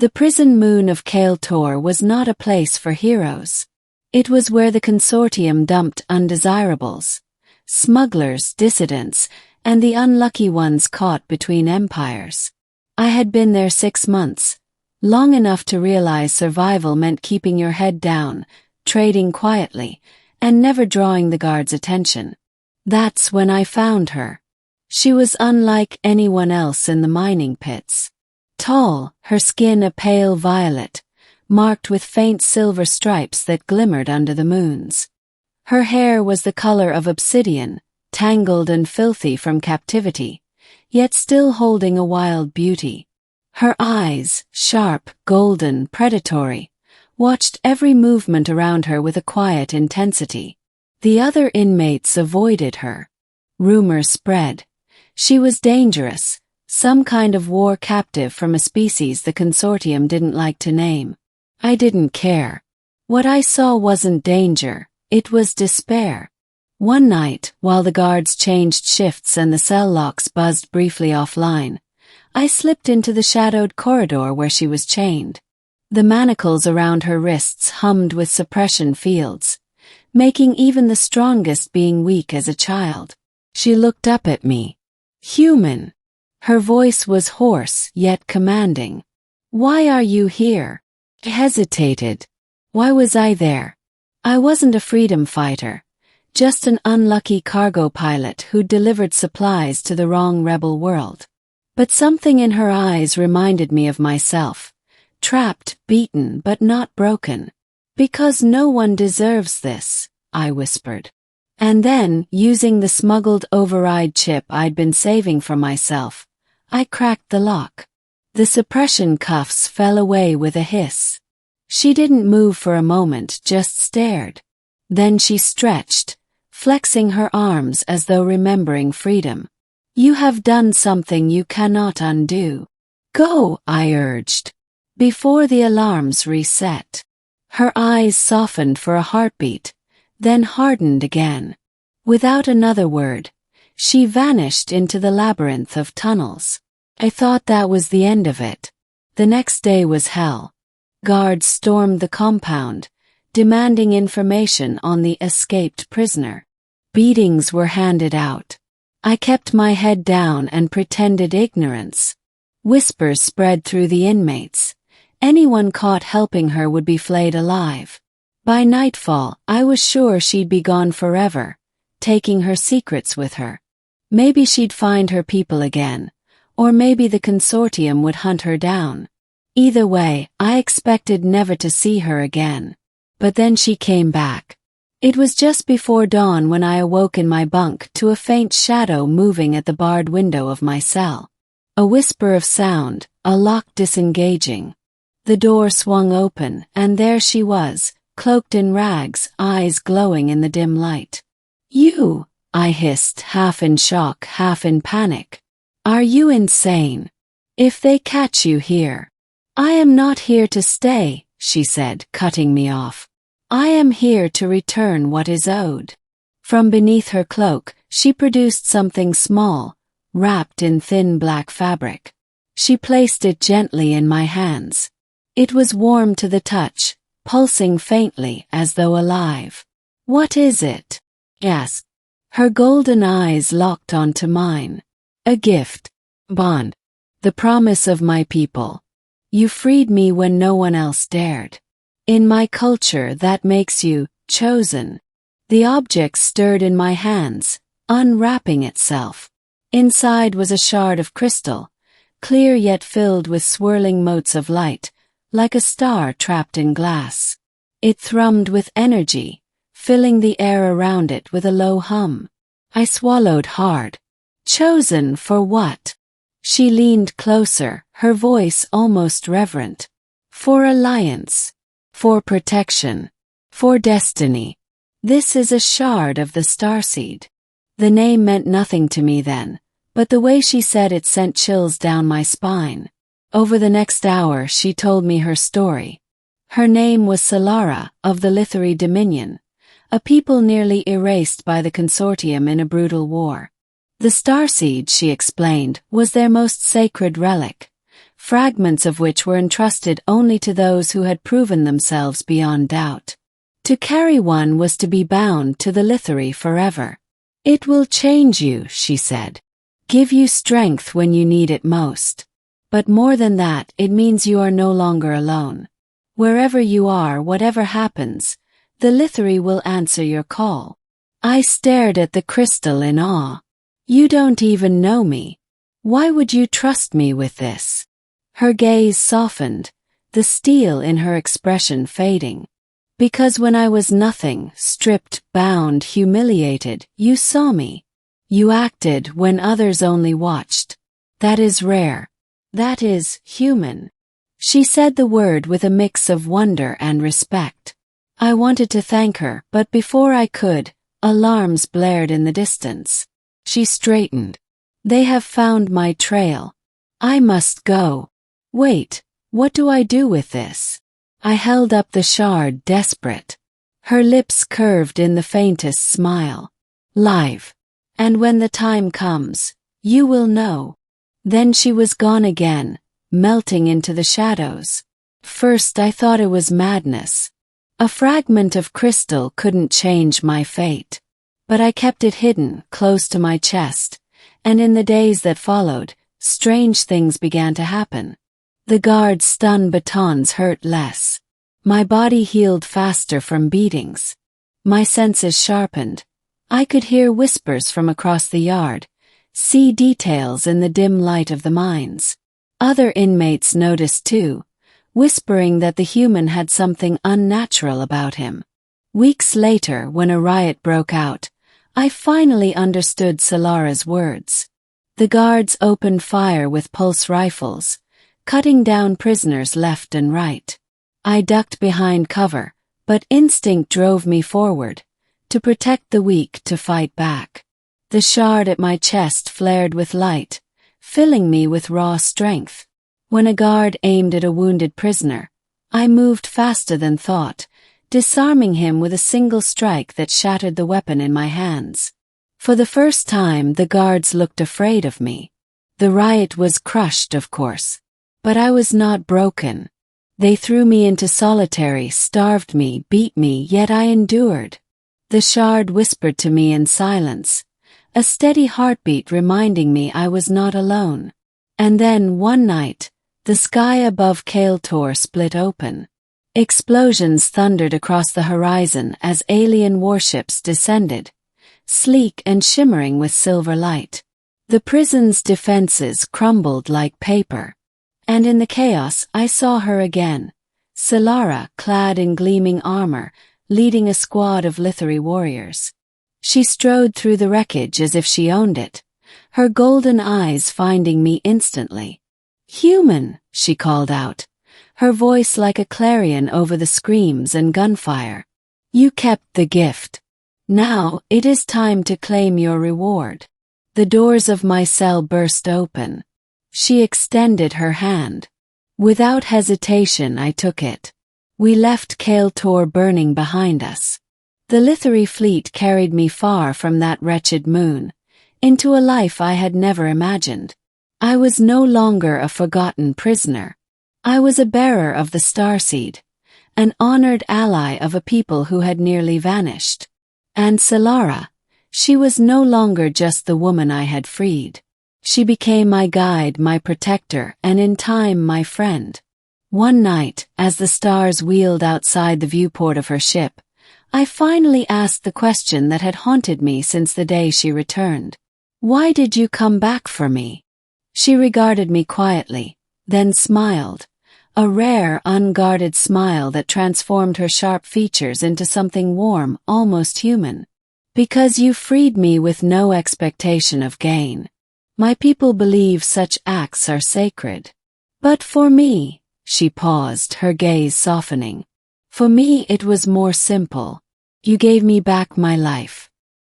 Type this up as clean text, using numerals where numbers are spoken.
The prison moon of Kale Tor was not a place for heroes. It was where the consortium dumped undesirables, smugglers, dissidents, and the unlucky ones caught between empires. I had been there 6 months, long enough to realize survival meant keeping your head down, trading quietly, and never drawing the guards' attention. That's when I found her. She was unlike anyone else in the mining pits. Tall, her skin a pale violet, marked with faint silver stripes that glimmered under the moons. Her hair was the color of obsidian, tangled and filthy from captivity, yet still holding a wild beauty. Her eyes, sharp, golden, predatory, watched every movement around her with a quiet intensity. The other inmates avoided her. Rumors spread. She was dangerous, some kind of war captive from a species the consortium didn't like to name. I didn't care. What I saw wasn't danger, it was despair. One night, while the guards changed shifts and the cell locks buzzed briefly offline, I slipped into the shadowed corridor where she was chained. The manacles around her wrists hummed with suppression fields, making even the strongest being weak as a child. She looked up at me. Human. Her voice was hoarse yet commanding. "Why are you here?" I hesitated. Why was I there? I wasn't a freedom fighter, just an unlucky cargo pilot who'd delivered supplies to the wrong rebel world. But something in her eyes reminded me of myself, trapped, beaten, but not broken. "Because no one deserves this," I whispered. And then, using the smuggled override chip I'd been saving for myself, I cracked the lock. The suppression cuffs fell away with a hiss. She didn't move for a moment, just stared. Then she stretched, flexing her arms as though remembering freedom. "You have done something you cannot undo. Go," I urged, before the alarms reset. Her eyes softened for a heartbeat, then hardened again. Without another word, she vanished into the labyrinth of tunnels. I thought that was the end of it. The next day was hell. Guards stormed the compound, demanding information on the escaped prisoner. Beatings were handed out. I kept my head down and pretended ignorance. Whispers spread through the inmates. Anyone caught helping her would be flayed alive. By nightfall, I was sure she'd be gone forever, taking her secrets with her. Maybe she'd find her people again, or maybe the consortium would hunt her down. Either way, I expected never to see her again. But then she came back. It was just before dawn when I awoke in my bunk to a faint shadow moving at the barred window of my cell. A whisper of sound, a lock disengaging. The door swung open, and there she was, cloaked in rags, eyes glowing in the dim light. "You," I hissed, half in shock, half in panic. "Are you insane? If they catch you here." "I am not here to stay," she said, cutting me off. "I am here to return what is owed." From beneath her cloak, she produced something small, wrapped in thin black fabric. She placed it gently in my hands. It was warm to the touch, pulsing faintly as though alive. "What is it?" I asked. Her golden eyes locked onto mine. "A gift. Bond. The promise of my people. You freed me when no one else dared. In my culture that makes you chosen." The object stirred in my hands, unwrapping itself. Inside was a shard of crystal, clear yet filled with swirling motes of light, like a star trapped in glass. It thrummed with energy, filling the air around it with a low hum. I swallowed hard. "Chosen for what?" She leaned closer, her voice almost reverent. "For alliance. For protection. For destiny. This is a shard of the starseed." The name meant nothing to me then, but the way she said it sent chills down my spine. Over the next hour she told me her story. Her name was Solara, of the Lithari Dominion, a people nearly erased by the consortium in a brutal war. The starseed, she explained, was their most sacred relic, fragments of which were entrusted only to those who had proven themselves beyond doubt. To carry one was to be bound to the lithary forever. "It will change you," she said. "Give you strength when you need it most. But more than that, it means you are no longer alone. Wherever you are, whatever happens, the lithary will answer your call." I stared at the crystal in awe. "You don't even know me. Why would you trust me with this?" Her gaze softened, the steel in her expression fading. "Because when I was nothing, stripped, bound, humiliated, you saw me. You acted when others only watched. That is rare. That is human." She said the word with a mix of wonder and respect. I wanted to thank her, but before I could, alarms blared in the distance. She straightened. "They have found my trail. I must go." "Wait, what do I do with this?" I held up the shard, desperate. Her lips curved in the faintest smile. "Live. And when the time comes, you will know." Then she was gone again, melting into the shadows. First I thought it was madness. A fragment of crystal couldn't change my fate. But I kept it hidden, close to my chest, and in the days that followed, strange things began to happen. The guard's stun batons hurt less. My body healed faster from beatings. My senses sharpened. I could hear whispers from across the yard, see details in the dim light of the mines. Other inmates noticed too, whispering that the human had something unnatural about him. Weeks later, when a riot broke out, I finally understood Solara's words. The guards opened fire with pulse rifles, cutting down prisoners left and right. I ducked behind cover, but instinct drove me forward, to protect the weak, to fight back. The shard at my chest flared with light, filling me with raw strength. When a guard aimed at a wounded prisoner, I moved faster than thought, disarming him with a single strike that shattered the weapon in my hands. For the first time, the guards looked afraid of me. The riot was crushed, of course. But I was not broken. They threw me into solitary, starved me, beat me, yet I endured. The shard whispered to me in silence, a steady heartbeat reminding me I was not alone. And then, one night, the sky above Kale Tor split open. Explosions thundered across the horizon as alien warships descended, sleek and shimmering with silver light. The prison's defenses crumbled like paper. And in the chaos I saw her again, Solara, clad in gleaming armor, leading a squad of lithary warriors. She strode through the wreckage as if she owned it, her golden eyes finding me instantly. "Human," she called out, her voice like a clarion over the screams and gunfire. "You kept the gift. Now it is time to claim your reward." The doors of my cell burst open. She extended her hand. Without hesitation I took it. We left Kale Tor burning behind us. The lithary fleet carried me far from that wretched moon, into a life I had never imagined. I was no longer a forgotten prisoner. I was a bearer of the starseed, an honored ally of a people who had nearly vanished. And Solara, she was no longer just the woman I had freed. She became my guide, my protector, and in time my friend. One night, as the stars wheeled outside the viewport of her ship, I finally asked the question that had haunted me since the day she returned. "Why did you come back for me?" She regarded me quietly, then smiled, a rare, unguarded smile that transformed her sharp features into something warm, almost human. "Because you freed me with no expectation of gain. My people believe such acts are sacred. But for me," she paused, her gaze softening, "for me it was more simple. You gave me back my life.